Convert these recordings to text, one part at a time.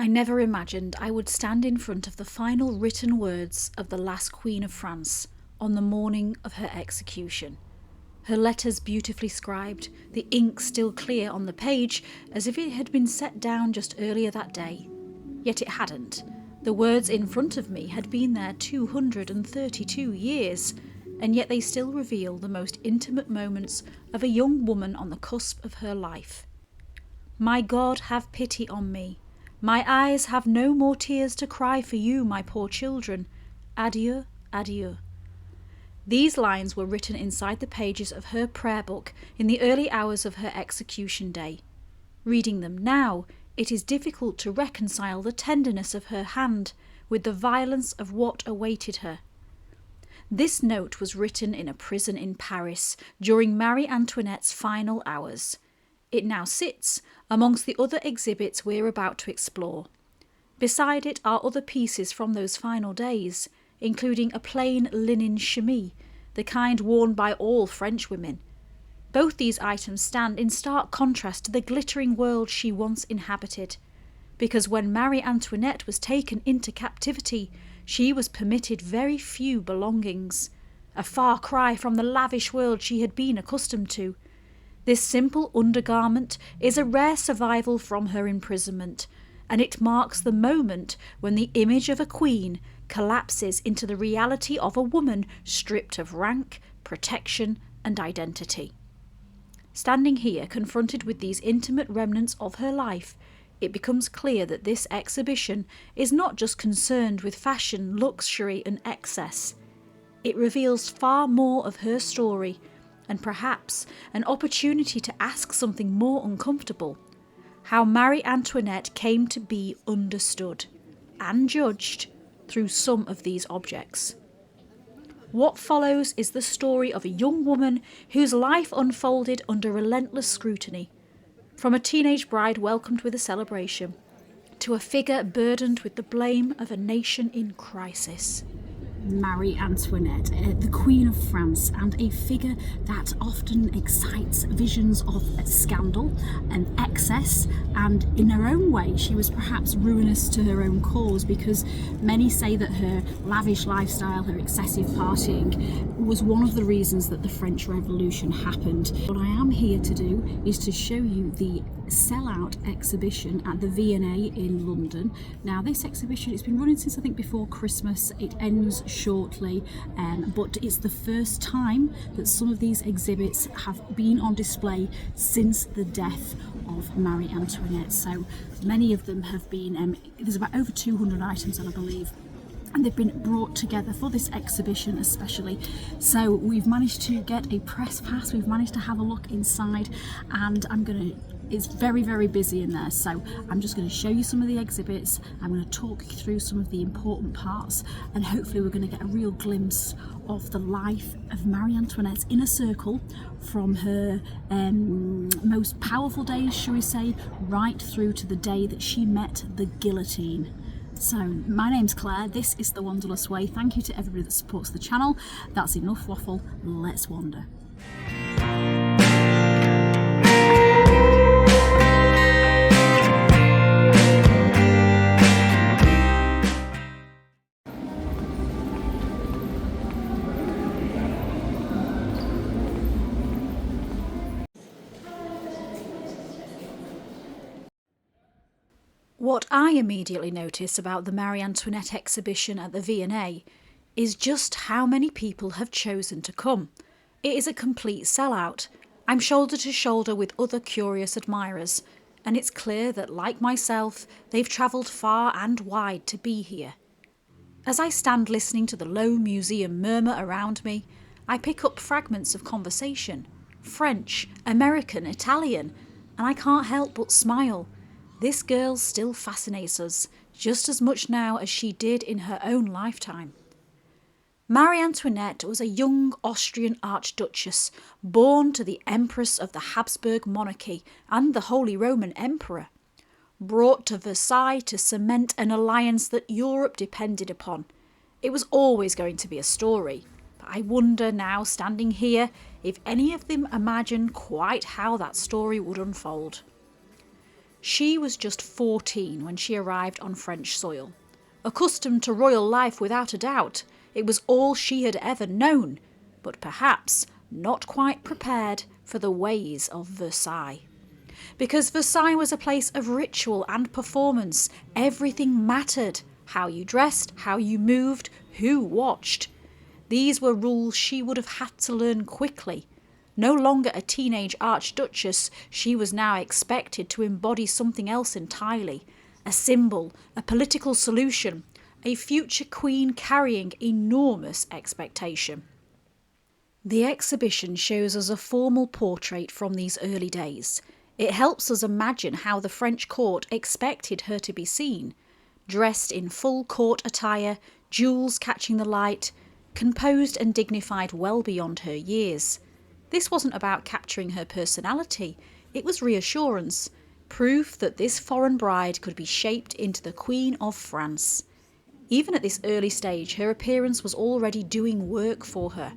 I never imagined I would stand in front of the final written words of the last Queen of France on the morning of her execution. Her letters beautifully scribed, the ink still clear on the page as if it had been set down just earlier that day. Yet it hadn't. The words in front of me had been there 232 years, and yet they still reveal the most intimate moments of a young woman on the cusp of her life. My God, have pity on me. My eyes have no more tears to cry for you, my poor children. Adieu, adieu. These lines were written inside the pages of her prayer book in the early hours of her execution day. Reading them now, it is difficult to reconcile the tenderness of her hand with the violence of what awaited her. This note was written in a prison in Paris during Marie Antoinette's final hours. It now sits amongst the other exhibits we're about to explore. Beside it are other pieces from those final days, including a plain linen chemise, the kind worn by all French women. Both these items stand in stark contrast to the glittering world she once inhabited, because when Marie Antoinette was taken into captivity, she was permitted very few belongings, a far cry from the lavish world she had been accustomed to. This simple undergarment is a rare survival from her imprisonment, and it marks the moment when the image of a queen collapses into the reality of a woman stripped of rank, protection, and identity. Standing here, confronted with these intimate remnants of her life, it becomes clear that this exhibition is not just concerned with fashion, luxury, and excess. It reveals far more of her story, and perhaps an opportunity to ask something more uncomfortable: how Marie Antoinette came to be understood and judged through some of these objects. What follows is the story of a young woman whose life unfolded under relentless scrutiny, from a teenage bride welcomed with a celebration, to a figure burdened with the blame of a nation in crisis. Marie Antoinette, the Queen of France, and a figure that often excites visions of scandal and excess, and in her own way she was perhaps ruinous to her own cause, because many say that her lavish lifestyle, her excessive partying, was one of the reasons that the French Revolution happened. What I am here to do is to show you the sellout exhibition at the V&A in London. Now this exhibition, it's been running since I think before Christmas. It ends shortly, but it's the first time that some of these exhibits have been on display since the death of Marie Antoinette. So many of them have been, there's about over 200 items, I believe, and they've been brought together for this exhibition especially. So we've managed to get a press pass, we've managed to have a look inside, and it's very, very busy in there, so I'm just going to show you some of the exhibits. I'm going to talk you through some of the important parts, and hopefully we're going to get a real glimpse of the life of Marie Antoinette's inner circle, from her most powerful days, shall we say, right through to the day that she met the guillotine. So, my name's Claire, this is the Wanderlust Way. Thank you to everybody that supports the channel. That's enough waffle, let's wander. What I immediately notice about the Marie Antoinette exhibition at the V&A is just how many people have chosen to come. It is a complete sellout. I'm shoulder to shoulder with other curious admirers, and it's clear that, like myself, they've travelled far and wide to be here. As I stand listening to the low museum murmur around me, I pick up fragments of conversation: French, American, Italian, and I can't help but smile. This girl still fascinates us, just as much now as she did in her own lifetime. Marie Antoinette was a young Austrian archduchess, born to the Empress of the Habsburg monarchy and the Holy Roman Emperor, brought to Versailles to cement an alliance that Europe depended upon. It was always going to be a story, but I wonder now, standing here, if any of them imagine quite how that story would unfold. She was just 14 when she arrived on French soil. Accustomed to royal life without a doubt, it was all she had ever known, but perhaps not quite prepared for the ways of Versailles. Because Versailles was a place of ritual and performance. Everything mattered. How you dressed, how you moved, who watched. These were rules she would have had to learn quickly. No longer a teenage archduchess, she was now expected to embody something else entirely. A symbol, a political solution, a future queen carrying enormous expectation. The exhibition shows us a formal portrait from these early days. It helps us imagine how the French court expected her to be seen. Dressed in full court attire, jewels catching the light, composed and dignified well beyond her years. This wasn't about capturing her personality, it was reassurance, proof that this foreign bride could be shaped into the Queen of France. Even at this early stage, her appearance was already doing work for her.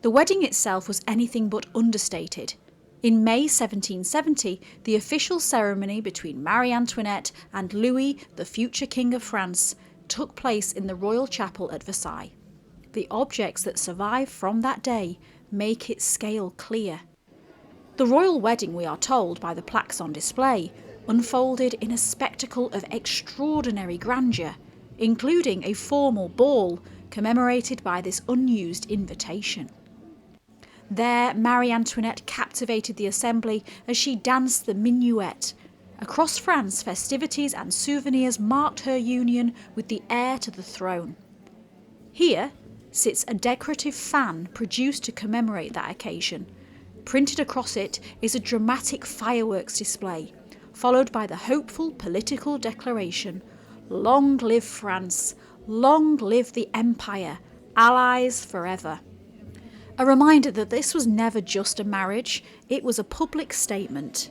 The wedding itself was anything but understated. In May 1770, the official ceremony between Marie Antoinette and Louis, the future King of France, took place in the Royal Chapel at Versailles. The objects that survive from that day make its scale clear. The royal wedding, we are told by the plaques on display, unfolded in a spectacle of extraordinary grandeur, including a formal ball commemorated by this unused invitation. There, Marie Antoinette captivated the assembly as she danced the minuet. Across France, festivities and souvenirs marked her union with the heir to the throne. Here sits a decorative fan produced to commemorate that occasion. Printed across it is a dramatic fireworks display, followed by the hopeful political declaration, "Long live France, long live the Empire, allies forever." A reminder that this was never just a marriage, it was a public statement.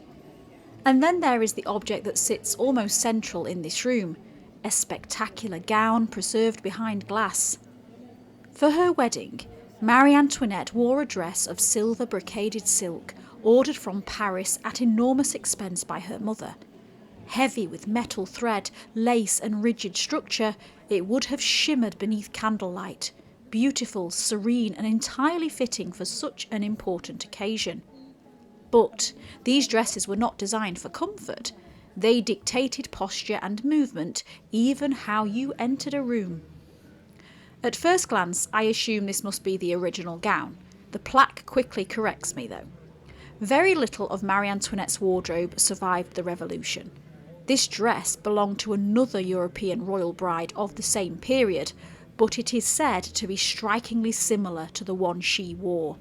And then there is the object that sits almost central in this room, a spectacular gown preserved behind glass. For her wedding, Marie Antoinette wore a dress of silver brocaded silk, ordered from Paris at enormous expense by her mother. Heavy with metal thread, lace and rigid structure, it would have shimmered beneath candlelight. Beautiful, serene and entirely fitting for such an important occasion. But these dresses were not designed for comfort. They dictated posture and movement, even how you entered a room. At first glance, I assume this must be the original gown. The plaque quickly corrects me though. Very little of Marie Antoinette's wardrobe survived the revolution. This dress belonged to another European royal bride of the same period, but it is said to be strikingly similar to the one she wore.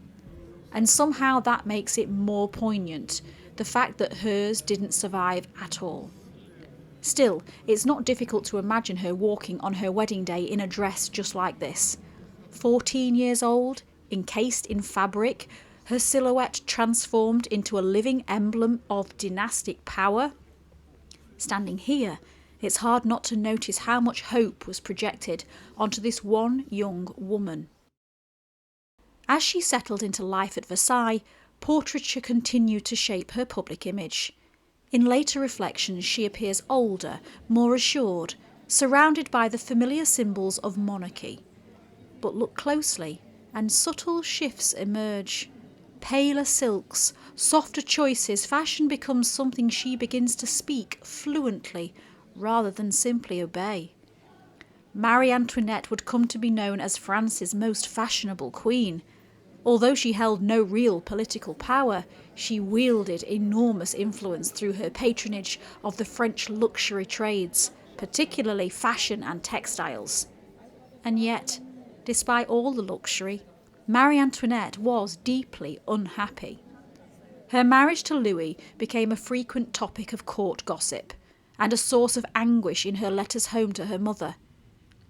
And somehow that makes it more poignant, the fact that hers didn't survive at all. Still, it's not difficult to imagine her walking on her wedding day in a dress just like this. 14 years old, encased in fabric, her silhouette transformed into a living emblem of dynastic power. Standing here, it's hard not to notice how much hope was projected onto this one young woman. As she settled into life at Versailles, portraiture continued to shape her public image. In later reflections, she appears older, more assured, surrounded by the familiar symbols of monarchy. But look closely, and subtle shifts emerge. Paler silks, softer choices, fashion becomes something she begins to speak fluently, rather than simply obey. Marie Antoinette would come to be known as France's most fashionable queen. Although she held no real political power, she wielded enormous influence through her patronage of the French luxury trades, particularly fashion and textiles. And yet, despite all the luxury, Marie Antoinette was deeply unhappy. Her marriage to Louis became a frequent topic of court gossip, and a source of anguish in her letters home to her mother.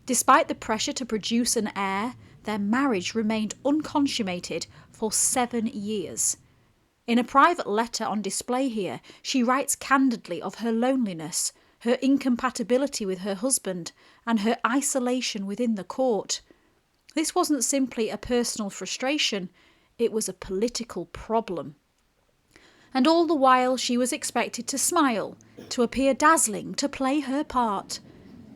Despite the pressure to produce an heir, their marriage remained unconsummated for 7 years. In a private letter on display here, she writes candidly of her loneliness, her incompatibility with her husband, and her isolation within the court. This wasn't simply a personal frustration, it was a political problem. And all the while she was expected to smile, to appear dazzling, to play her part.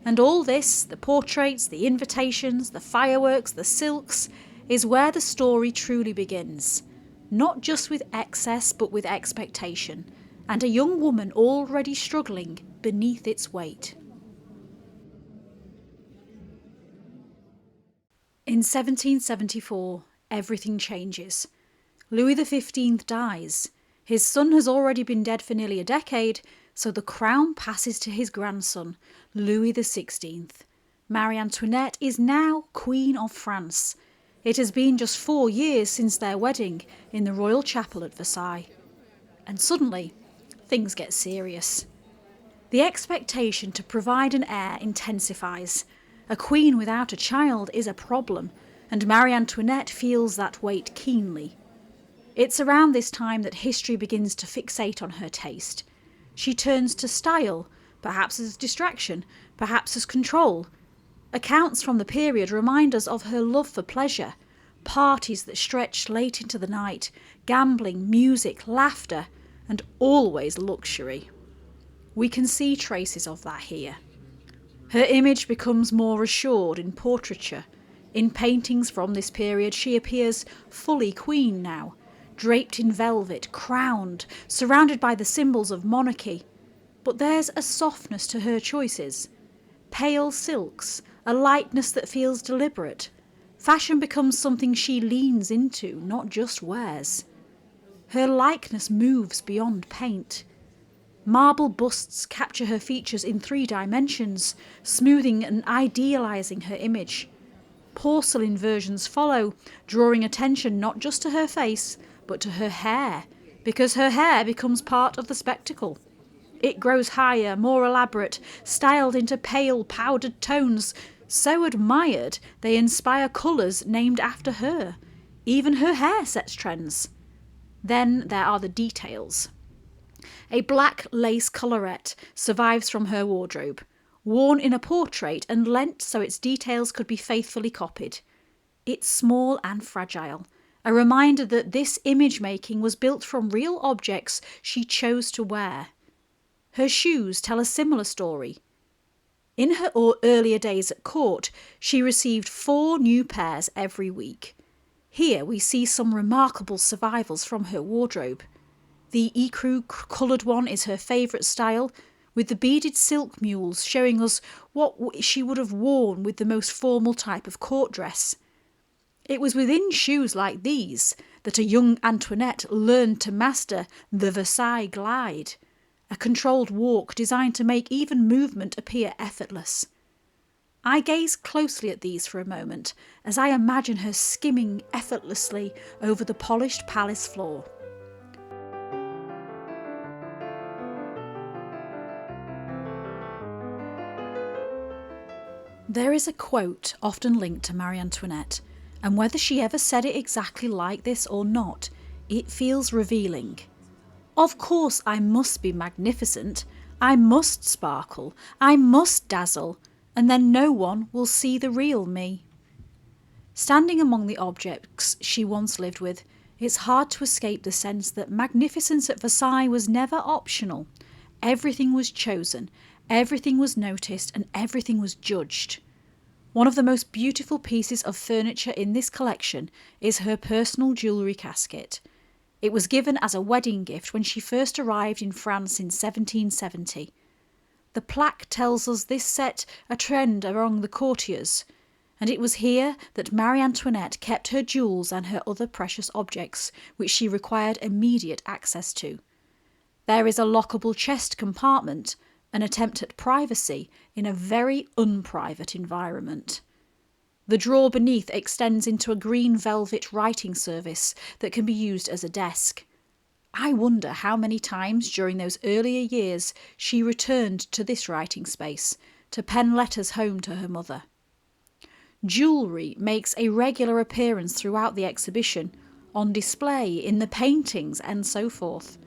And all this, the portraits, the invitations, the fireworks, the silks, is where the story truly begins. Not just with excess, but with expectation, and a young woman already struggling beneath its weight. In 1774, everything changes. Louis XV dies. His son has already been dead for nearly a decade, so the crown passes to his grandson, Louis XVI. Marie Antoinette is now Queen of France. It has been just 4 years since their wedding in the royal chapel at Versailles. And suddenly, things get serious. The expectation to provide an heir intensifies. A queen without a child is a problem, and Marie Antoinette feels that weight keenly. It's around this time that history begins to fixate on her taste. She turns to style, perhaps as distraction, perhaps as control. Accounts from the period remind us of her love for pleasure, parties that stretched late into the night, gambling, music, laughter, and always luxury. We can see traces of that here. Her image becomes more assured in portraiture. In paintings from this period, she appears fully queen now, draped in velvet, crowned, surrounded by the symbols of monarchy. But there's a softness to her choices. Pale silks, a lightness that feels deliberate. Fashion becomes something she leans into, not just wears. Her likeness moves beyond paint. Marble busts capture her features in 3 dimensions, smoothing and idealising her image. Porcelain versions follow, drawing attention not just to her face, but to her hair, because her hair becomes part of the spectacle. It grows higher, more elaborate, styled into pale, powdered tones, so admired they inspire colours named after her. Even her hair sets trends. Then there are the details. A black lace collarette survives from her wardrobe, worn in a portrait and lent so its details could be faithfully copied. It's small and fragile, a reminder that this image-making was built from real objects she chose to wear. Her shoes tell a similar story. In her earlier days at court, she received 4 new pairs every week. Here we see some remarkable survivals from her wardrobe. The ecru coloured one is her favourite style, with the beaded silk mules showing us what she would have worn with the most formal type of court dress. It was within shoes like these that a young Antoinette learned to master the Versailles glide, a controlled walk designed to make even movement appear effortless. I gaze closely at these for a moment as I imagine her skimming effortlessly over the polished palace floor. There is a quote often linked to Marie Antoinette, and whether she ever said it exactly like this or not, it feels revealing. Of course I must be magnificent, I must sparkle, I must dazzle, and then no one will see the real me. Standing among the objects she once lived with, it's hard to escape the sense that magnificence at Versailles was never optional. Everything was chosen, everything was noticed, and everything was judged. One of the most beautiful pieces of furniture in this collection is her personal jewellery casket. It was given as a wedding gift when she first arrived in France in 1770. The plaque tells us this set a trend among the courtiers, and it was here that Marie Antoinette kept her jewels and her other precious objects, which she required immediate access to. There is a lockable chest compartment, an attempt at privacy in a very unprivate environment. The drawer beneath extends into a green velvet writing service that can be used as a desk. I wonder how many times during those earlier years she returned to this writing space to pen letters home to her mother. Jewellery makes a regular appearance throughout the exhibition, on display, in the paintings and so forth.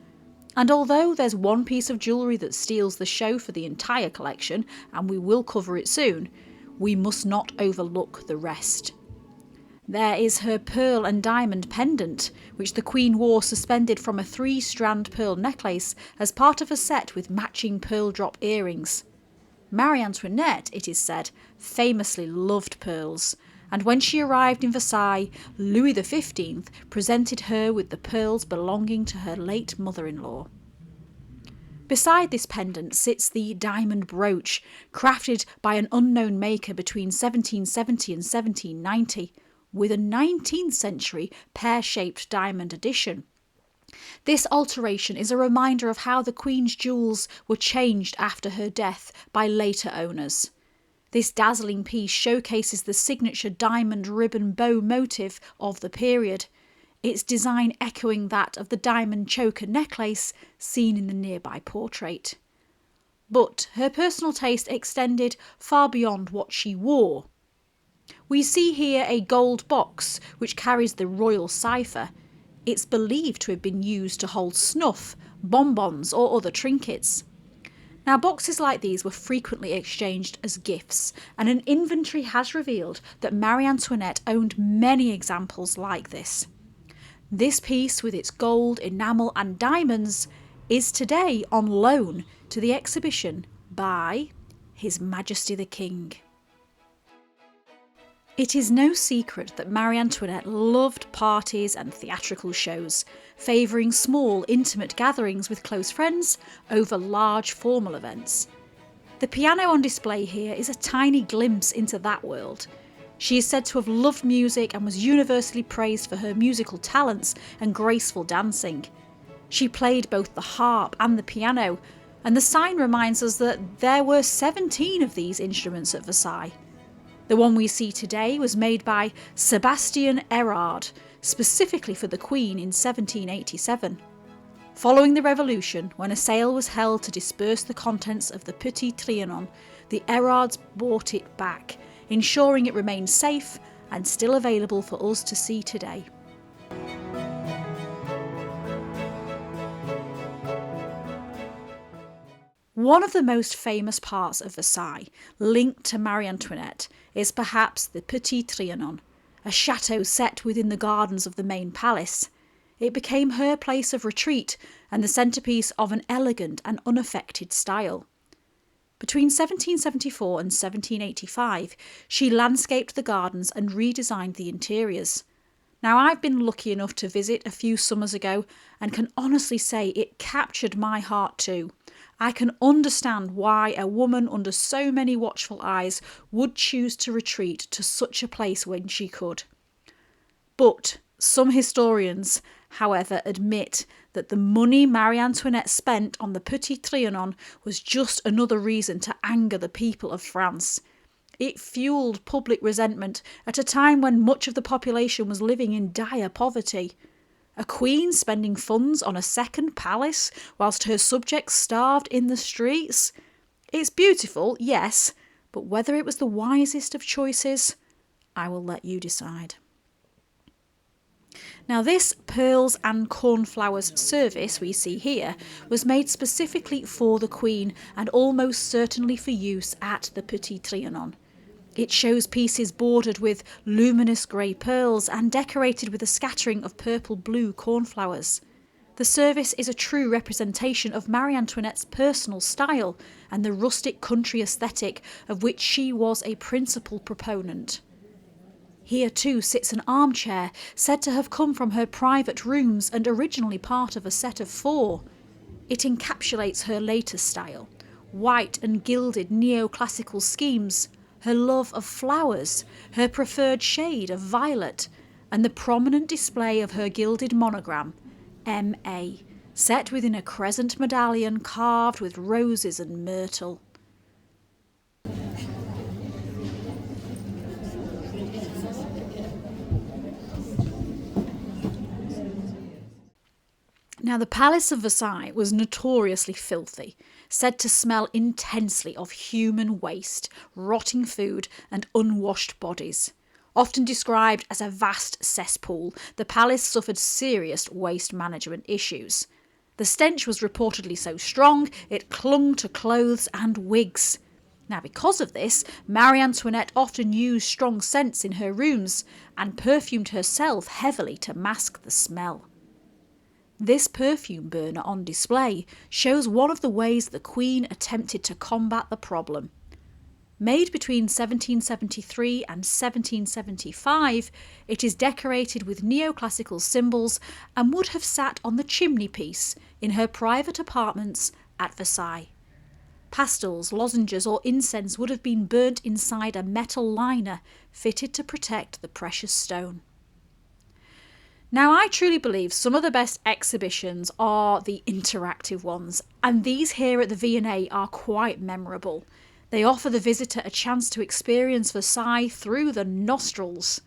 And although there's one piece of jewellery that steals the show for the entire collection, and we will cover it soon, we must not overlook the rest. There is her pearl and diamond pendant, which the Queen wore suspended from a 3-strand pearl necklace as part of a set with matching pearl drop earrings. Marie Antoinette, it is said, famously loved pearls, and when she arrived in Versailles, Louis XV presented her with the pearls belonging to her late mother-in-law. Beside this pendant sits the diamond brooch, crafted by an unknown maker between 1770 and 1790, with a 19th century pear-shaped diamond addition. This alteration is a reminder of how the Queen's jewels were changed after her death by later owners. This dazzling piece showcases the signature diamond ribbon bow motif of the period, its design echoing that of the diamond choker necklace seen in the nearby portrait. But her personal taste extended far beyond what she wore. We see here a gold box which carries the royal cipher. It's believed to have been used to hold snuff, bonbons or other trinkets. Now, boxes like these were frequently exchanged as gifts, and an inventory has revealed that Marie Antoinette owned many examples like this. This piece, with its gold, enamel and diamonds, is today on loan to the exhibition by His Majesty the King. It is no secret that Marie Antoinette loved parties and theatrical shows, favouring small, intimate gatherings with close friends over large formal events. The piano on display here is a tiny glimpse into that world. She is said to have loved music and was universally praised for her musical talents and graceful dancing. She played both the harp and the piano, and the sign reminds us that there were 17 of these instruments at Versailles. The one we see today was made by Sebastian Erard, specifically for the Queen in 1787. Following the Revolution, when a sale was held to disperse the contents of the Petit Trianon, the Erards bought it back, ensuring it remains safe and still available for us to see today. One of the most famous parts of Versailles, linked to Marie Antoinette, is perhaps the Petit Trianon, a chateau set within the gardens of the main palace. It became her place of retreat and the centrepiece of an elegant and unaffected style. Between 1774 and 1785, she landscaped the gardens and redesigned the interiors. Now, I've been lucky enough to visit a few summers ago and can honestly say it captured my heart too. I can understand why a woman under so many watchful eyes would choose to retreat to such a place when she could. But some historians, however, admit that the money Marie Antoinette spent on the Petit Trianon was just another reason to anger the people of France. It fueled public resentment at a time when much of the population was living in dire poverty. A queen spending funds on a second palace whilst her subjects starved in the streets? It's beautiful, yes, but whether it was the wisest of choices, I will let you decide. Now, this pearls and cornflowers service we see here was made specifically for the Queen and almost certainly for use at the Petit Trianon. It shows pieces bordered with luminous grey pearls and decorated with a scattering of purple-blue cornflowers. The service is a true representation of Marie Antoinette's personal style and the rustic country aesthetic of which she was a principal proponent. Here too sits an armchair said to have come from her private rooms and originally part of a set of 4. It encapsulates her later style, white and gilded neoclassical schemes, her love of flowers, her preferred shade of violet, and the prominent display of her gilded monogram, M.A., set within a crescent medallion carved with roses and myrtle. Now, the Palace of Versailles was notoriously filthy, said to smell intensely of human waste, rotting food and unwashed bodies. Often described as a vast cesspool, the palace suffered serious waste management issues. The stench was reportedly so strong it clung to clothes and wigs. Now, because of this, Marie Antoinette often used strong scents in her rooms and perfumed herself heavily to mask the smell. This perfume burner on display shows one of the ways the Queen attempted to combat the problem. Made between 1773 and 1775, it is decorated with neoclassical symbols and would have sat on the chimney-piece in her private apartments at Versailles. Pastils, lozenges or incense would have been burnt inside a metal liner fitted to protect the precious stone. Now, I truly believe some of the best exhibitions are the interactive ones, and these here at the V&A are quite memorable. They offer the visitor a chance to experience Versailles through the nostrils.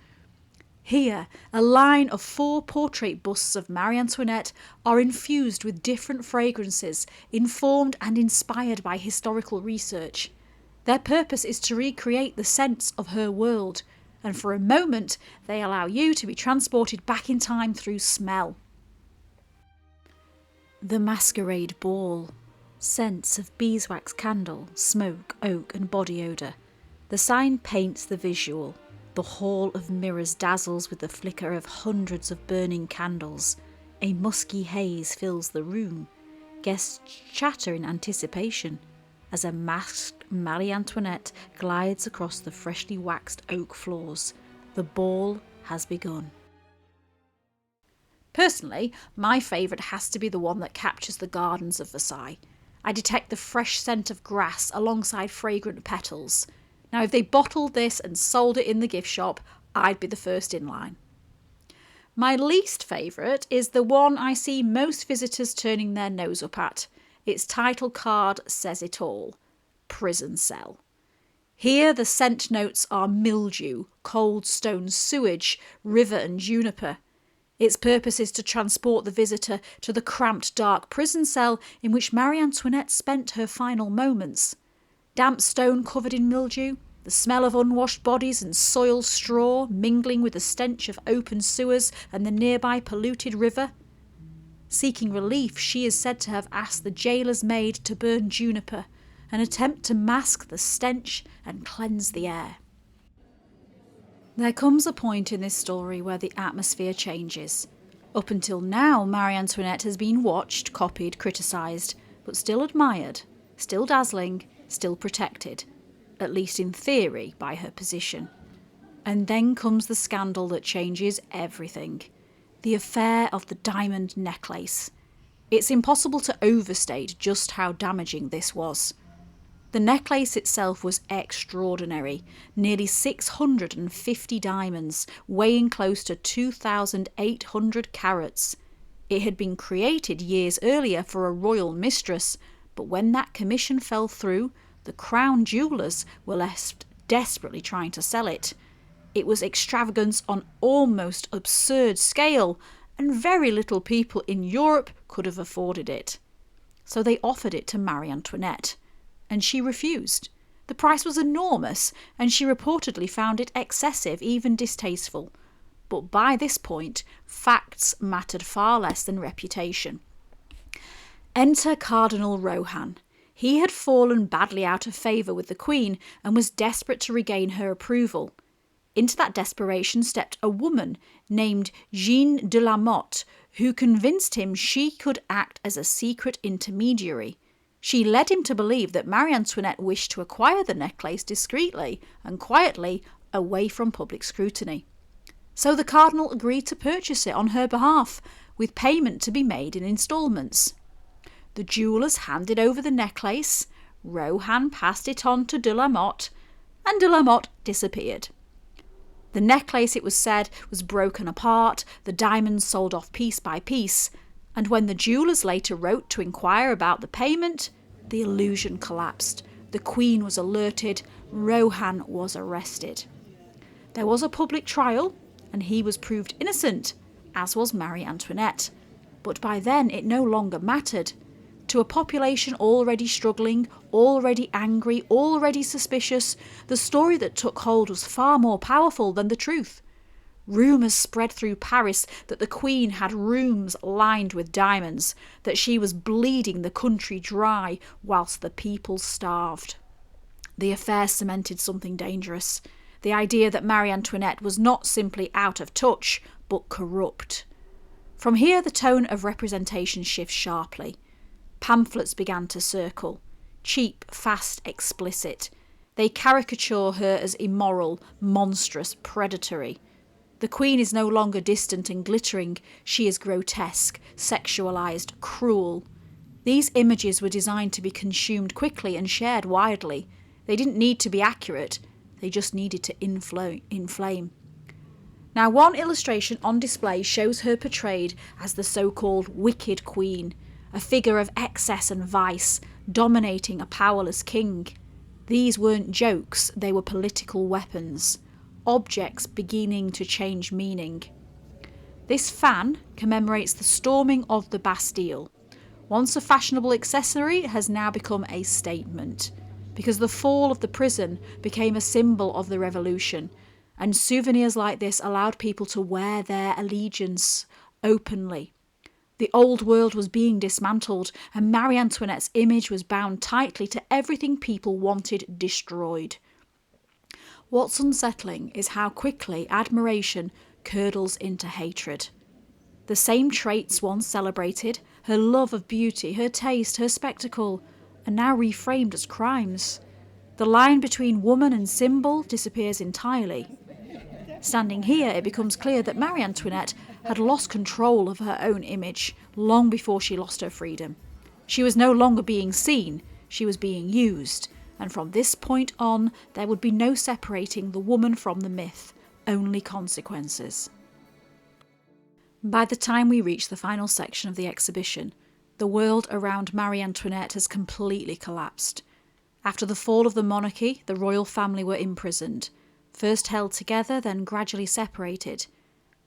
Here, a line of 4 portrait busts of Marie Antoinette are infused with different fragrances, informed and inspired by historical research. Their purpose is to recreate the scents of her world, and for a moment they allow you to be transported back in time through smell. The Masquerade Ball. Scents of beeswax candle, smoke, oak and body odour. The sign paints the visual. The hall of mirrors dazzles with the flicker of hundreds of burning candles. A musky haze fills the room. Guests chatter in anticipation as a masked Marie Antoinette glides across the freshly waxed oak floors. The ball has begun. Personally, my favourite has to be the one that captures the gardens of Versailles. I detect the fresh scent of grass alongside fragrant petals. Now, if they bottled this and sold it in the gift shop, I'd be the first in line. My least favourite is the one I see most visitors turning their nose up at. Its title card says it all: prison cell. Here the scent notes are mildew, cold stone sewage, river and juniper. Its purpose is to transport the visitor to the cramped, dark prison cell in which Marie Antoinette spent her final moments. Damp stone covered in mildew, the smell of unwashed bodies and soiled straw mingling with the stench of open sewers and the nearby polluted river. Seeking relief, she is said to have asked the jailer's maid to burn juniper, an attempt to mask the stench and cleanse the air. There comes a point in this story where the atmosphere changes. Up until now, Marie Antoinette has been watched, copied, criticised, but still admired, still dazzling, still protected, at least in theory, by her position. And then comes the scandal that changes everything. The affair of the diamond necklace. It's impossible to overstate just how damaging this was. The necklace itself was extraordinary, nearly 650 diamonds, weighing close to 2,800 carats. It had been created years earlier for a royal mistress, but when that commission fell through, the crown jewellers were left desperately trying to sell it. It was extravagance on almost absurd scale, and very little people in Europe could have afforded it. So they offered it to Marie Antoinette, and she refused. The price was enormous, and she reportedly found it excessive, even distasteful. But by this point, facts mattered far less than reputation. Enter Cardinal Rohan. He had fallen badly out of favour with the Queen and was desperate to regain her approval. Into that desperation stepped a woman named Jeanne de la Motte, who convinced him she could act as a secret intermediary. She led him to believe that Marie Antoinette wished to acquire the necklace discreetly and quietly, away from public scrutiny. So the Cardinal agreed to purchase it on her behalf, with payment to be made in instalments. The jewellers handed over the necklace, Rohan passed it on to de la Motte, and de la Motte disappeared. The necklace, it was said, was broken apart, the diamonds sold off piece by piece, and when the jewellers later wrote to inquire about the payment, the illusion collapsed. The Queen was alerted, Rohan was arrested. There was a public trial, and he was proved innocent, as was Marie Antoinette. But by then it no longer mattered. To a population already struggling, already angry, already suspicious, the story that took hold was far more powerful than the truth. Rumours spread through Paris that the Queen had rooms lined with diamonds, that she was bleeding the country dry whilst the people starved. The affair cemented something dangerous. The idea that Marie Antoinette was not simply out of touch, but corrupt. From here, the tone of representation shifts sharply. Pamphlets began to circle. Cheap, fast, explicit. They caricature her as immoral, monstrous, predatory. The Queen is no longer distant and glittering. She is grotesque, sexualised, cruel. These images were designed to be consumed quickly and shared widely. They didn't need to be accurate. They just needed to inflame. Now, one illustration on display shows her portrayed as the so-called wicked queen, a figure of excess and vice, dominating a powerless king. These weren't jokes, they were political weapons, objects beginning to change meaning. This fan commemorates the storming of the Bastille. Once a fashionable accessory, it has now become a statement, because the fall of the prison became a symbol of the revolution, and souvenirs like this allowed people to wear their allegiance openly. The old world was being dismantled, and Marie Antoinette's image was bound tightly to everything people wanted destroyed. What's unsettling is how quickly admiration curdles into hatred. The same traits once celebrated, her love of beauty, her taste, her spectacle, are now reframed as crimes. The line between woman and symbol disappears entirely. Standing here, it becomes clear that Marie Antoinette had lost control of her own image long before she lost her freedom. She was no longer being seen, she was being used, and from this point on, there would be no separating the woman from the myth, only consequences. By the time we reach the final section of the exhibition, the world around Marie Antoinette has completely collapsed. After the fall of the monarchy, the royal family were imprisoned, first held together, then gradually separated.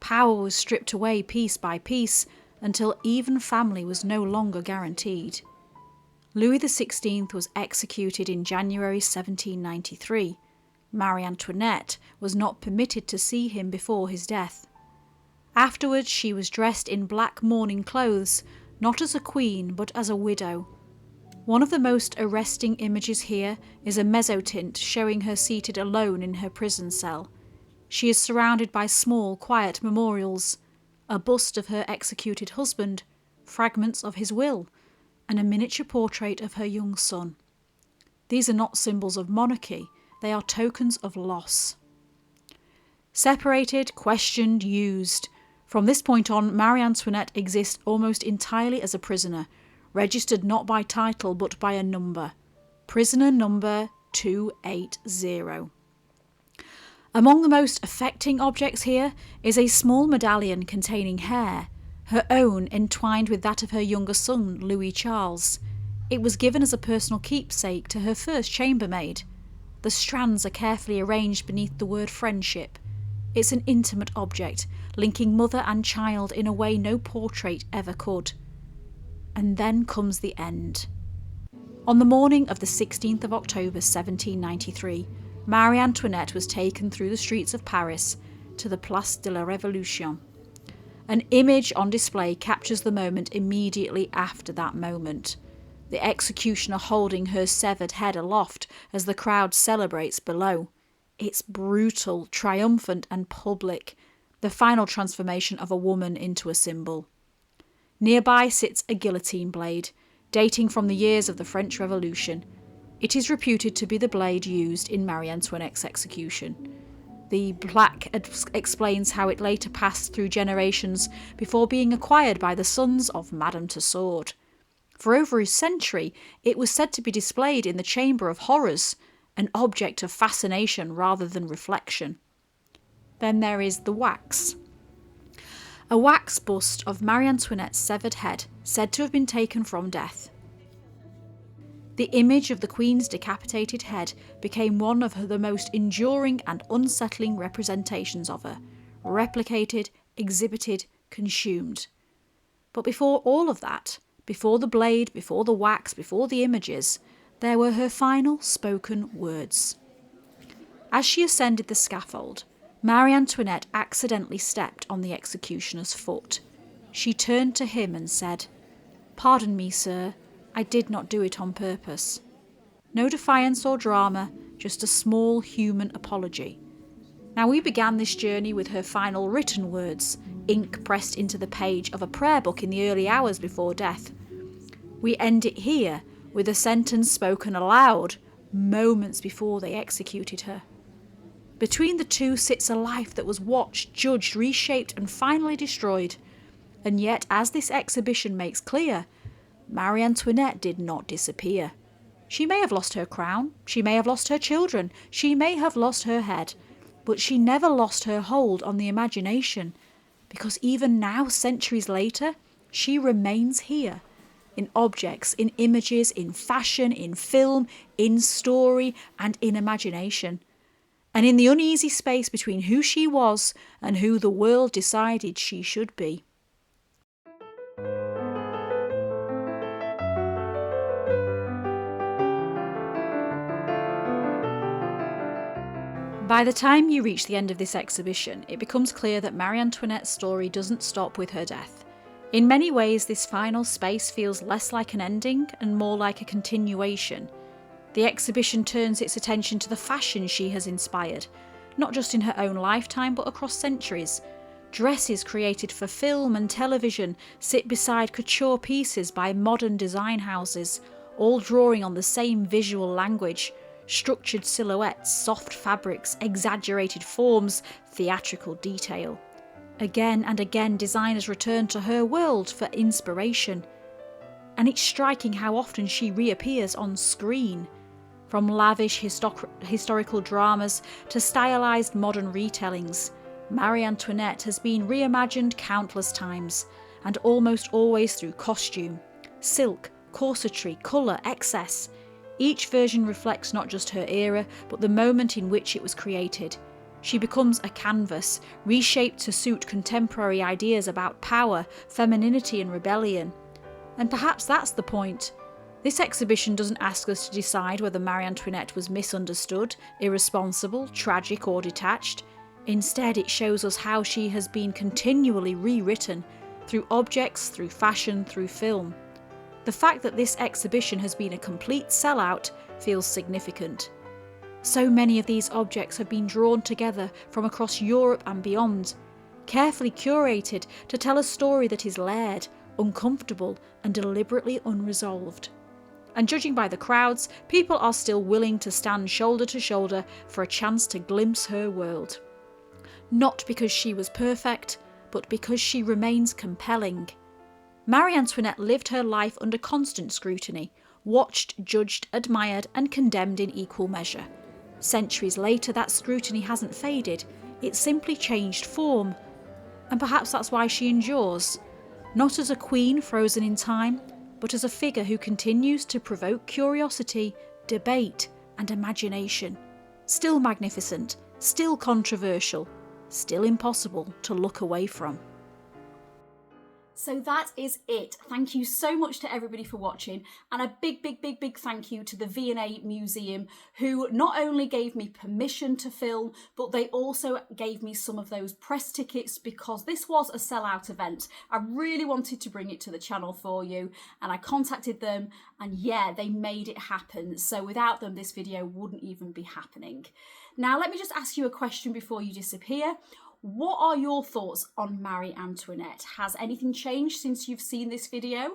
Power was stripped away piece by piece until even family was no longer guaranteed. Louis XVI was executed in January 1793. Marie Antoinette was not permitted to see him before his death. Afterwards, she was dressed in black mourning clothes, not as a queen but as a widow. One of the most arresting images here is a mezzotint showing her seated alone in her prison cell. She is surrounded by small, quiet memorials, a bust of her executed husband, fragments of his will, and a miniature portrait of her young son. These are not symbols of monarchy, they are tokens of loss. Separated, questioned, used. From this point on, Marie Antoinette exists almost entirely as a prisoner, registered not by title but by a number. Prisoner number 280. Among the most affecting objects here is a small medallion containing hair, her own entwined with that of her younger son, Louis Charles. It was given as a personal keepsake to her first chambermaid. The strands are carefully arranged beneath the word friendship. It's an intimate object, linking mother and child in a way no portrait ever could. And then comes the end. On the morning of the 16th of October 1793, Marie Antoinette was taken through the streets of Paris to the Place de la Révolution. An image on display captures the moment immediately after that moment. The executioner holding her severed head aloft as the crowd celebrates below. It's brutal, triumphant and public, the final transformation of a woman into a symbol. Nearby sits a guillotine blade, dating from the years of the French Revolution. It is reputed to be the blade used in Marie Antoinette's execution. The plaque explains how it later passed through generations before being acquired by the sons of Madame Tussaud. For over a century, it was said to be displayed in the Chamber of Horrors, an object of fascination rather than reflection. Then there is the wax. A wax bust of Marie Antoinette's severed head, said to have been taken from death. The image of the Queen's decapitated head became one of the most enduring and unsettling representations of her, replicated, exhibited, consumed. But before all of that, before the blade, before the wax, before the images, there were her final spoken words. As she ascended the scaffold, Marie Antoinette accidentally stepped on the executioner's foot. She turned to him and said, "Pardon me, sir, I did not do it on purpose." No defiance or drama, just a small human apology. Now, we began this journey with her final written words, ink pressed into the page of a prayer book in the early hours before death. We end it here with a sentence spoken aloud moments before they executed her. Between the two sits a life that was watched, judged, reshaped and finally destroyed. And yet, as this exhibition makes clear, Marie Antoinette did not disappear. She may have lost her crown, she may have lost her children, she may have lost her head, but she never lost her hold on the imagination, because even now, centuries later, she remains here, in objects, in images, in fashion, in film, in story, and in imagination. And in the uneasy space between who she was and who the world decided she should be. By the time you reach the end of this exhibition, it becomes clear that Marie Antoinette's story doesn't stop with her death. In many ways, this final space feels less like an ending and more like a continuation. The exhibition turns its attention to the fashion she has inspired, not just in her own lifetime but across centuries. Dresses created for film and television sit beside couture pieces by modern design houses, all drawing on the same visual language. Structured silhouettes, soft fabrics, exaggerated forms, theatrical detail. Again and again, designers return to her world for inspiration. And it's striking how often she reappears on screen. From lavish historical dramas to stylised modern retellings, Marie Antoinette has been reimagined countless times, and almost always through costume, silk, corsetry, colour, excess. Each version reflects not just her era, but the moment in which it was created. She becomes a canvas, reshaped to suit contemporary ideas about power, femininity and rebellion. And perhaps that's the point. This exhibition doesn't ask us to decide whether Marie Antoinette was misunderstood, irresponsible, tragic or detached. Instead, it shows us how she has been continually rewritten, through objects, through fashion, through film. The fact that this exhibition has been a complete sellout feels significant. So many of these objects have been drawn together from across Europe and beyond, carefully curated to tell a story that is layered, uncomfortable and deliberately unresolved. And judging by the crowds, people are still willing to stand shoulder to shoulder for a chance to glimpse her world. Not because she was perfect, but because she remains compelling. Marie Antoinette lived her life under constant scrutiny, watched, judged, admired and condemned in equal measure. Centuries later, that scrutiny hasn't faded, it simply changed form. And perhaps that's why she endures, not as a queen frozen in time, but as a figure who continues to provoke curiosity, debate and imagination. Still magnificent, still controversial, still impossible to look away from. So that is it. Thank you so much to everybody for watching, and a big thank you to the V&A Museum, who not only gave me permission to film, but they also gave me some of those press tickets because this was a sellout event. I really wanted to bring it to the channel for you, and I contacted them, and yeah, they made it happen. So without them, this video wouldn't even be happening. Now, let me just ask you a question before you disappear. What are your thoughts on Marie Antoinette? Has anything changed since you've seen this video?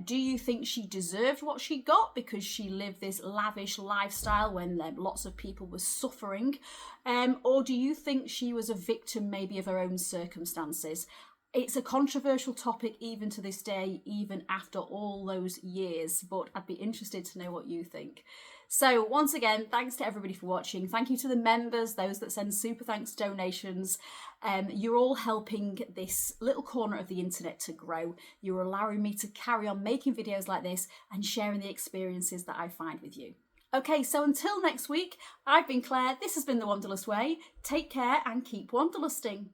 Do you think she deserved what she got because she lived this lavish lifestyle when lots of people were suffering? Or do you think she was a victim maybe of her own circumstances? It's a controversial topic even to this day, even after all those years, but I'd be interested to know what you think. So once again, thanks to everybody for watching. Thank you to the members, those that send super thanks donations. You're all helping this little corner of the internet to grow. You're allowing me to carry on making videos like this and sharing the experiences that I find with you. Okay, so until next week, I've been Claire, this has been the Wanderlust Way. Take care and keep wanderlusting.